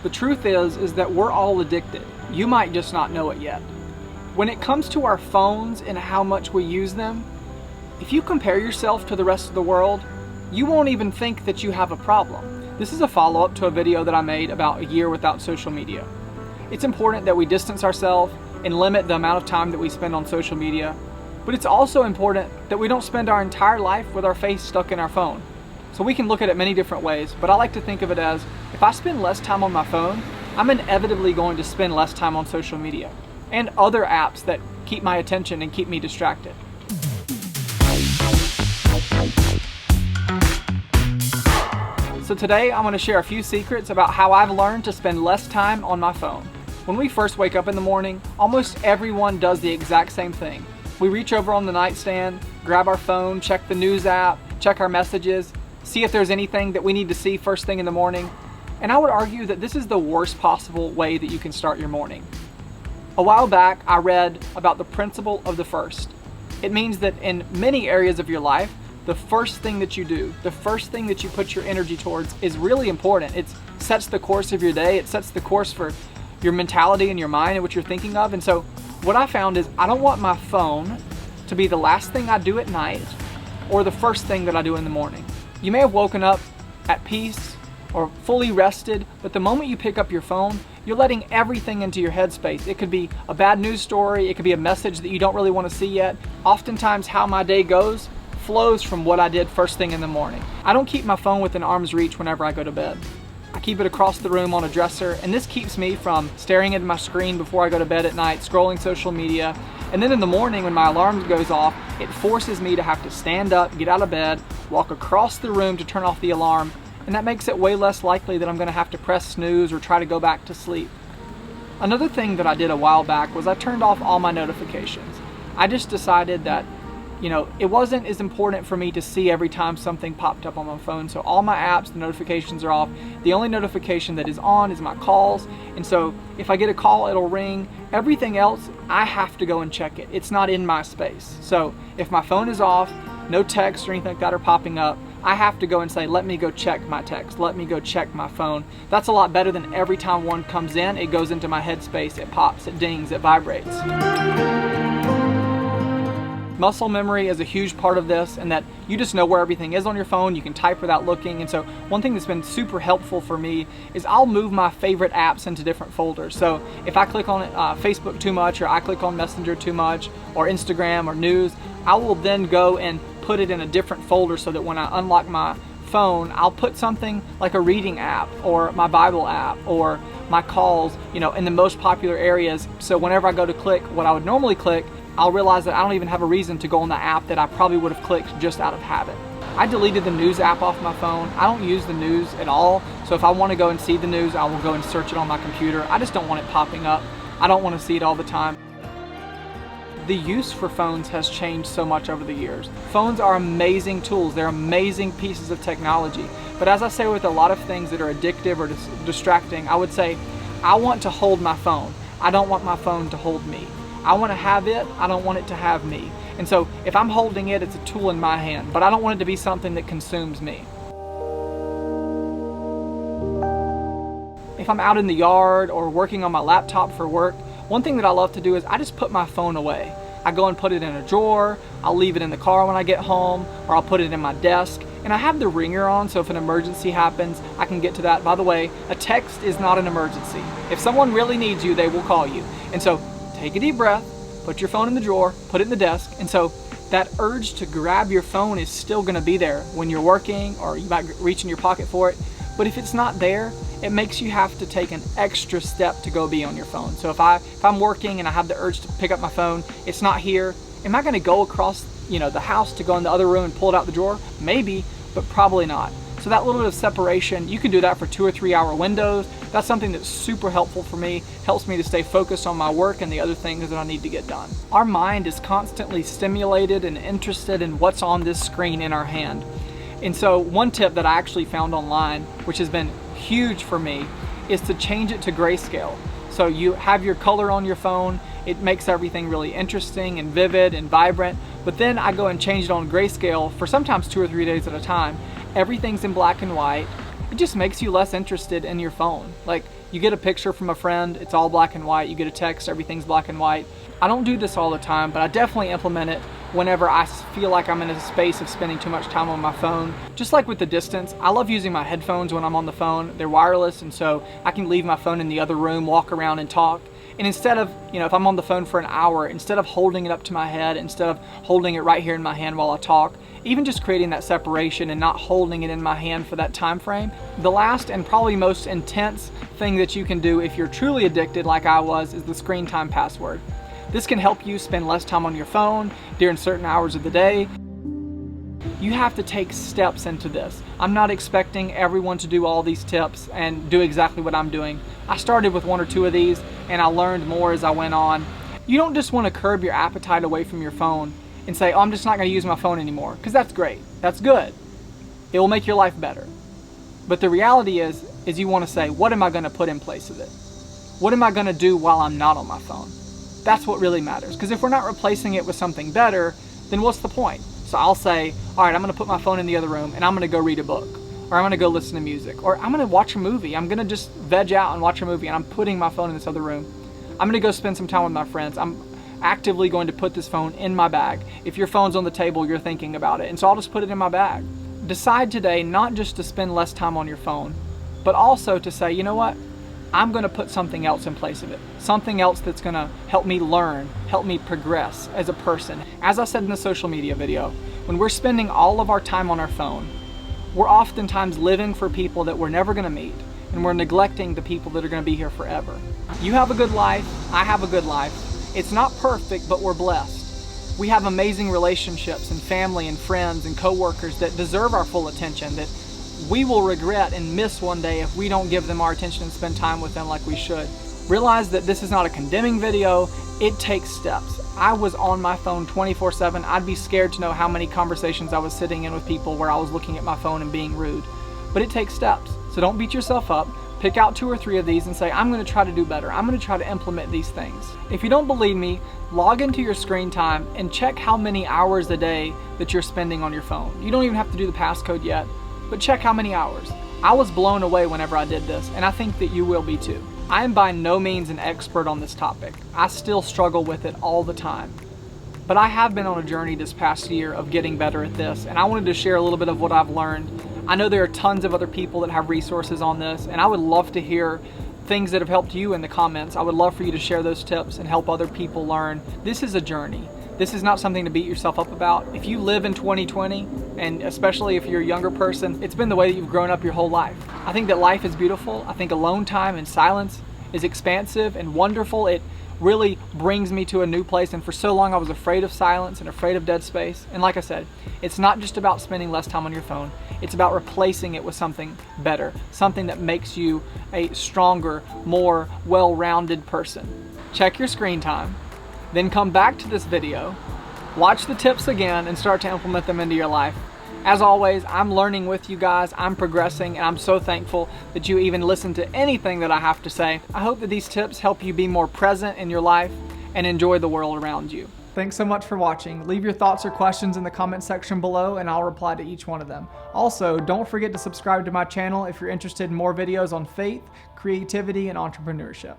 The truth is that we're all addicted. You might just not know it yet. When it comes to our phones and how much we use them, if you compare yourself to the rest of the world, you won't even think that you have a problem. This is a follow-up to a video that I made about a year without social media. It's important that we distance ourselves and limit the amount of time that we spend on social media, but it's also important that we don't spend our entire life with our face stuck in our phone. So we can look at it many different ways, but I like to think of it as, if I spend less time on my phone, I'm inevitably going to spend less time on social media and other apps that keep my attention and keep me distracted. So today I'm going to share a few secrets about how I've learned to spend less time on my phone. When we first wake up in the morning, almost everyone does the exact same thing. We reach over on the nightstand, grab our phone, check the news app, check our messages, see if there's anything that we need to see first thing in the morning. And I would argue that this is the worst possible way that you can start your morning. A while back, I read about the principle of the first. It means that in many areas of your life, the first thing that you do, the first thing that you put your energy towards is really important. It sets the course of your day. It sets the course for your mentality and your mind and what you're thinking of. And so what I found is I don't want my phone to be the last thing I do at night or the first thing that I do in the morning. You may have woken up at peace or fully rested, but the moment you pick up your phone, you're letting everything into your headspace. It could be a bad news story, it could be a message that you don't really want to see yet. Oftentimes how my day goes flows from what I did first thing in the morning. I don't keep my phone within arm's reach whenever I go to bed. I keep it across the room on a dresser, and this keeps me from staring at my screen before I go to bed at night, scrolling social media. And then in the morning when my alarm goes off, it forces me to have to stand up, get out of bed, walk across the room to turn off the alarm, and that makes it way less likely that I'm going to have to press snooze or try to go back to sleep. Another thing that I did a while back was I turned off all my notifications. I just decided that it wasn't as important for me to see every time something popped up on my phone. So all my apps, the notifications are off. The only notification that is on is my calls. And so if I get a call, it'll ring. Everything else, I have to go and check it. It's not in my space. So if my phone is off, no text or anything like that are popping up, I have to go and say, let me go check my text. Let me go check my phone. That's a lot better than every time one comes in, it goes into my headspace, it pops, it dings, it vibrates. Muscle memory is a huge part of this, and that you just know where everything is on your phone. You can type without looking. And so one thing that's been super helpful for me is I'll move my favorite apps into different folders. So if I click on Facebook too much, or I click on Messenger too much, or Instagram or news, I will then go and put it in a different folder so that when I unlock my phone, I'll put something like a reading app or my Bible app or my calls, in the most popular areas. So whenever I go to click what I would normally click, I'll realize that I don't even have a reason to go on the app that I probably would have clicked just out of habit. I deleted the news app off my phone. I don't use the news at all. So if I want to go and see the news, I will go and search it on my computer. I just don't want it popping up. I don't want to see it all the time. The use for phones has changed so much over the years. Phones are amazing tools. They're amazing pieces of technology. But as I say with a lot of things that are addictive or distracting, I would say, I want to hold my phone. I don't want my phone to hold me. I want to have it, I don't want it to have me. And so if I'm holding it, it's a tool in my hand, but I don't want it to be something that consumes me. If I'm out in the yard or working on my laptop for work, one thing that I love to do is I just put my phone away. I go and put it in a drawer, I'll leave it in the car when I get home, or I'll put it in my desk. And I have the ringer on, so if an emergency happens, I can get to that. By the way, a text is not an emergency. If someone really needs you, they will call you. And so take a deep breath, put your phone in the drawer, put it in the desk, and so that urge to grab your phone is still going to be there when you're working, or you might reach in your pocket for it. But if it's not there, it makes you have to take an extra step to go be on your phone. So if I'm working and I have the urge to pick up my phone, it's not here, am I going to go across the house to go in the other room and pull it out the drawer? Maybe, but probably not. So that little bit of separation, you can do that for 2 or 3 hour windows. That's something that's super helpful for me, helps me to stay focused on my work and the other things that I need to get done. Our mind is constantly stimulated and interested in what's on this screen in our hand. And so one tip that I actually found online, which has been huge for me, is to change it to grayscale. So you have your color on your phone, it makes everything really interesting and vivid and vibrant, but then I go and change it on grayscale for sometimes 2 or 3 days at a time. Everything's in black and white, it just makes you less interested in your phone. Like, you get a picture from a friend, it's all black and white. You get a text, everything's black and white. I don't do this all the time, but I definitely implement it whenever I feel like I'm in a space of spending too much time on my phone. Just like with the distance, I love using my headphones when I'm on the phone. They're wireless, and so I can leave my phone in the other room, walk around and talk. And instead of, if I'm on the phone for an hour, instead of holding it up to my head, instead of holding it right here in my hand while I talk, even just creating that separation and not holding it in my hand for that time frame. The last and probably most intense thing that you can do if you're truly addicted like I was is the screen time password. This can help you spend less time on your phone during certain hours of the day. You have to take steps into this. I'm not expecting everyone to do all these tips and do exactly what I'm doing. I started with 1 or 2 of these and I learned more as I went on. You don't just want to curb your appetite away from your phone and say, oh, I'm just not going to use my phone anymore, because that's great. That's good. It will make your life better. But the reality is you want to say, what am I going to put in place of it? What am I going to do while I'm not on my phone? That's what really matters. Because if we're not replacing it with something better, then what's the point? So I'll say, all right, I'm going to put my phone in the other room and I'm going to go read a book, or I'm going to go listen to music, or I'm going to watch a movie. I'm going to just veg out and watch a movie, and I'm putting my phone in this other room. I'm going to go spend some time with my friends. I'm actively going to put this phone in my bag. If your phone's on the table, you're thinking about it. And so I'll just put it in my bag. Decide today not just to spend less time on your phone, but also to say, you know what? I'm going to put something else in place of it. Something else that's going to help me learn, help me progress as a person. As I said in the social media video, when we're spending all of our time on our phone, we're oftentimes living for people that we're never going to meet, and we're neglecting the people that are going to be here forever. You have a good life. I have a good life. It's not perfect, but we're blessed. We have amazing relationships and family and friends and coworkers that deserve our full attention, that we will regret and miss one day if we don't give them our attention and spend time with them like we should. Realize that this is not a condemning video. It takes steps. I was on my phone 24/7. I'd be scared to know how many conversations I was sitting in with people where I was looking at my phone and being rude. But it takes steps. So don't beat yourself up. Pick out 2 or 3 of these and say, I'm going to try to do better. I'm going to try to implement these things. If you don't believe me, log into your screen time and check how many hours a day that you're spending on your phone. You don't even have to do the passcode yet, but check how many hours. I was blown away whenever I did this, and I think that you will be too. I am by no means an expert on this topic. I still struggle with it all the time. But I have been on a journey this past year of getting better at this, and I wanted to share a little bit of what I've learned. I know there are tons of other people that have resources on this, and I would love to hear things that have helped you in the comments. I would love for you to share those tips and help other people learn. This is a journey. This is not something to beat yourself up about. If you live in 2020, and especially if you're a younger person, it's been the way that you've grown up your whole life. I think that life is beautiful. I think alone time and silence is expansive and wonderful. It really brings me to a new place, and for so long I was afraid of silence and afraid of dead space. And like I said, it's not just about spending less time on your phone. It's about replacing it with something better, something that makes you a stronger, more well-rounded person. Check your screen time, then come back to this video, watch the tips again, and start to implement them into your life. As always, I'm learning with you guys, I'm progressing, and I'm so thankful that you even listen to anything that I have to say. I hope that these tips help you be more present in your life and enjoy the world around you. Thanks so much for watching. Leave your thoughts or questions in the comment section below and I'll reply to each one of them. Also, don't forget to subscribe to my channel if you're interested in more videos on faith, creativity, and entrepreneurship.